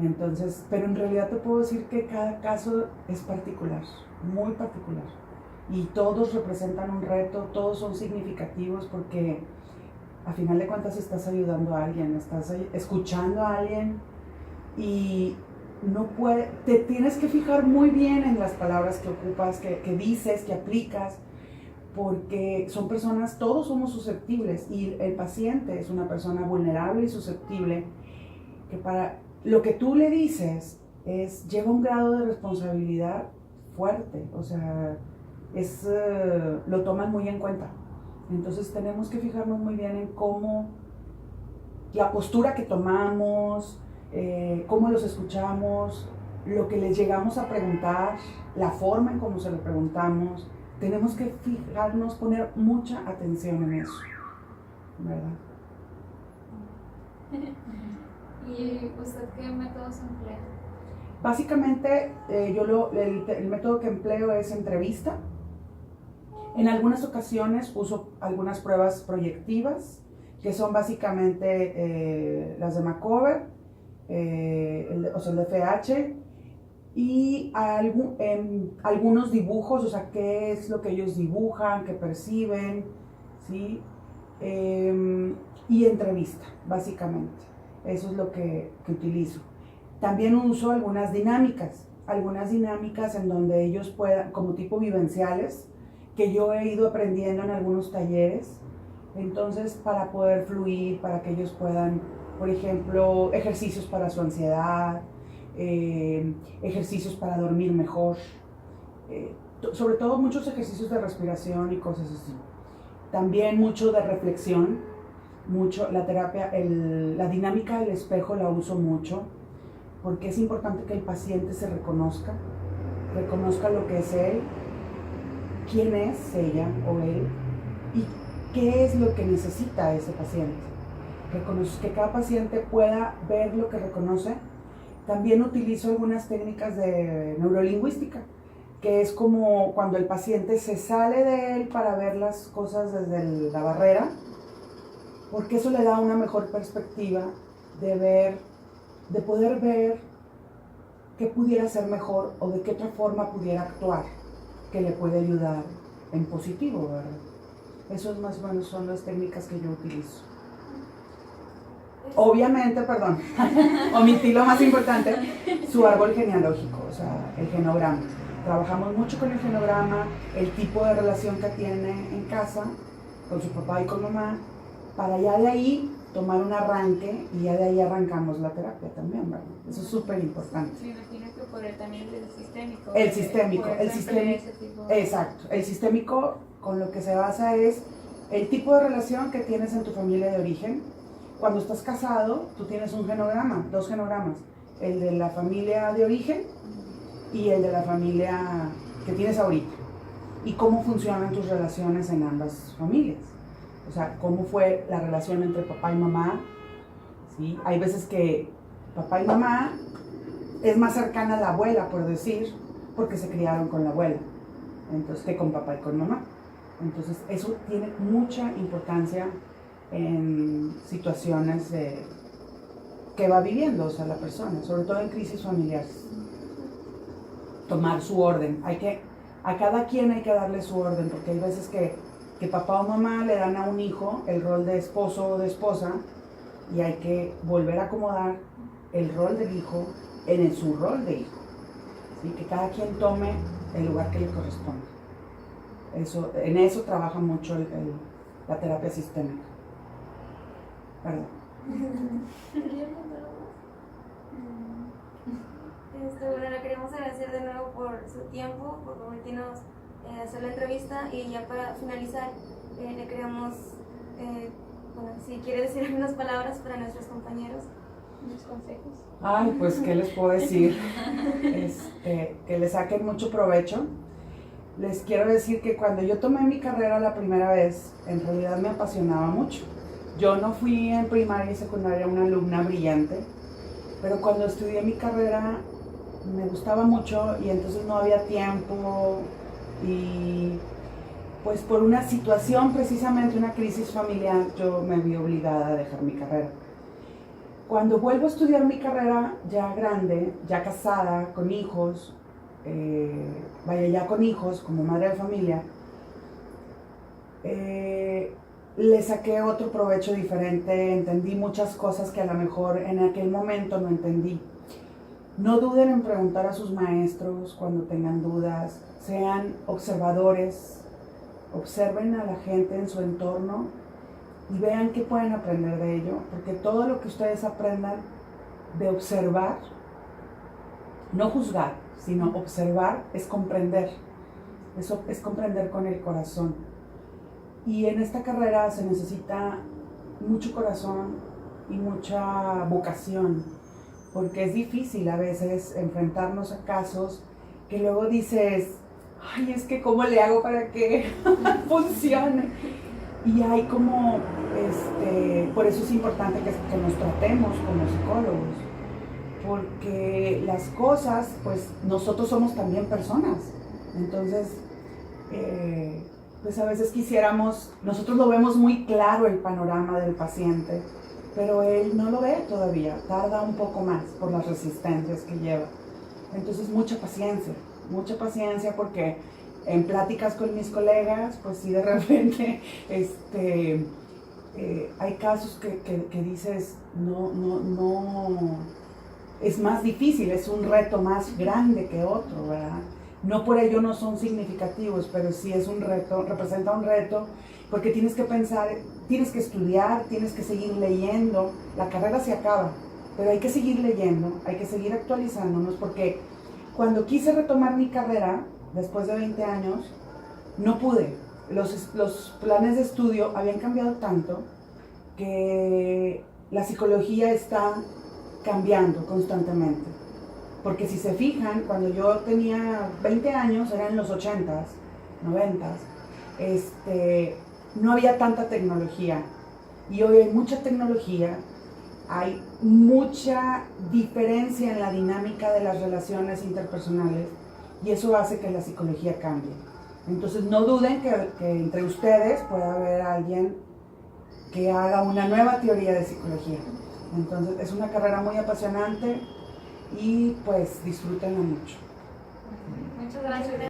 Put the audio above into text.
Entonces, pero en realidad te puedo decir que cada caso es particular, muy particular. Y todos representan un reto, todos son significativos porque a final de cuentas estás ayudando a alguien, estás escuchando a alguien y te tienes que fijar muy bien en las palabras que ocupas, que dices, que aplicas, porque son personas, todos somos susceptibles y el paciente es una persona vulnerable y susceptible que para lo que tú le dices lleva un grado de responsabilidad fuerte, o sea, lo toman muy en cuenta. Entonces tenemos que fijarnos muy bien en cómo, la postura que tomamos, cómo los escuchamos, lo que les llegamos a preguntar, la forma en cómo se lo preguntamos. Tenemos que fijarnos, poner mucha atención en eso, ¿verdad? ¿Y usted qué métodos emplea? Básicamente, el método que empleo es entrevista. En algunas ocasiones uso algunas pruebas proyectivas, que son básicamente las de Macover, o sea, el de FH, y algunos dibujos, o sea, qué es lo que ellos dibujan, qué perciben, ¿sí? Y entrevista, básicamente. Eso es lo que utilizo. También uso algunas dinámicas en donde ellos puedan, como tipo vivenciales, que yo he ido aprendiendo en algunos talleres. Entonces, para poder fluir, para que ellos puedan, por ejemplo, ejercicios para su ansiedad, ejercicios para dormir mejor, sobre todo muchos ejercicios de respiración y cosas así. También mucho de reflexión, mucho la terapia, la dinámica del espejo la uso mucho, porque es importante que el paciente se reconozca lo que es él, quién es ella o él y qué es lo que necesita ese paciente. Que cada paciente pueda ver lo que reconoce. También utilizo algunas técnicas de neurolingüística, que es como cuando el paciente se sale de él para ver las cosas desde la barrera, porque eso le da una mejor perspectiva de poder ver qué pudiera ser mejor o de qué otra forma pudiera actuar que le puede ayudar en positivo, ¿verdad? Esas más o menos son las técnicas que yo utilizo. Obviamente, perdón, omití lo más importante, su árbol genealógico, o sea, el genograma. Trabajamos mucho con el genograma, el tipo de relación que tiene en casa, con su papá y con mamá, para ya de ahí tomar un arranque y ya de ahí arrancamos la terapia también, ¿verdad? Eso es súper importante. Me imagino que por él también el sistémico. El sistémico, exacto. El sistémico con lo que se basa es el tipo de relación que tienes en tu familia de origen. Cuando estás casado, tú tienes un genograma, 2 genogramas, el de la familia de origen y el de la familia que tienes ahorita. Y cómo funcionan tus relaciones en ambas familias. O sea, cómo fue la relación entre papá y mamá, ¿sí? Hay veces que papá y mamá es más cercana a la abuela, por decir, porque se criaron con la abuela, entonces, que con papá y con mamá. Entonces, eso tiene mucha importancia en situaciones que va viviendo, o sea, la persona, sobre todo en crisis familiares. Tomar su orden. A cada quien hay que darle su orden, porque hay veces que papá o mamá le dan a un hijo el rol de esposo o de esposa y hay que volver a acomodar el rol del hijo en su rol de hijo, ¿sí? Que cada quien tome el lugar que le corresponde. En eso trabaja mucho la terapia sistémica. Perdón. Bueno, le queremos agradecer de nuevo por su tiempo, por permitirnos hacer la entrevista, y ya para finalizar le queremos, bueno, si quiere decir algunas palabras para nuestros compañeros, unos consejos. Ay, pues, ¿qué les puedo decir? Que le saquen mucho provecho. Les quiero decir que cuando yo tomé mi carrera la primera vez, en realidad me apasionaba mucho. Yo no fui en primaria y secundaria una alumna brillante, pero cuando estudié mi carrera me gustaba mucho y entonces no había tiempo y pues por una situación, precisamente una crisis familiar, yo me vi obligada a dejar mi carrera. Cuando vuelvo a estudiar mi carrera ya grande, ya casada, con hijos, ya con hijos, como madre de familia, le saqué otro provecho diferente, entendí muchas cosas que a lo mejor en aquel momento no entendí. No duden en preguntar a sus maestros cuando tengan dudas, sean observadores, observen a la gente en su entorno y vean qué pueden aprender de ello, porque todo lo que ustedes aprendan de observar, no juzgar, sino observar, es comprender. Eso es comprender con el corazón. Y en esta carrera se necesita mucho corazón y mucha vocación, porque es difícil a veces enfrentarnos a casos que luego dices, ay, es que ¿cómo le hago para que funcione? Y hay como, por eso es importante que nos tratemos como psicólogos, porque las cosas, pues nosotros somos también personas, entonces, pues a veces quisiéramos, nosotros lo vemos muy claro el panorama del paciente, pero él no lo ve todavía, tarda un poco más por las resistencias que lleva. Entonces mucha paciencia porque en pláticas con mis colegas, pues sí de repente hay casos que dices, no, es más difícil, es un reto más grande que otro, ¿verdad? No por ello no son significativos, pero sí es un reto, representa un reto, porque tienes que pensar, tienes que estudiar, tienes que seguir leyendo, la carrera se acaba, pero hay que seguir leyendo, hay que seguir actualizándonos, porque cuando quise retomar mi carrera, después de 20 años, no pude. Los planes de estudio habían cambiado tanto que la psicología está cambiando constantemente. Porque si se fijan, cuando yo tenía 20 años, eran los 80s, 90s, no había tanta tecnología. Y hoy hay mucha tecnología, hay mucha diferencia en la dinámica de las relaciones interpersonales y eso hace que la psicología cambie. Entonces no duden que entre ustedes pueda haber alguien que haga una nueva teoría de psicología. Entonces es una carrera muy apasionante y pues disfrútenla mucho. Muchas gracias.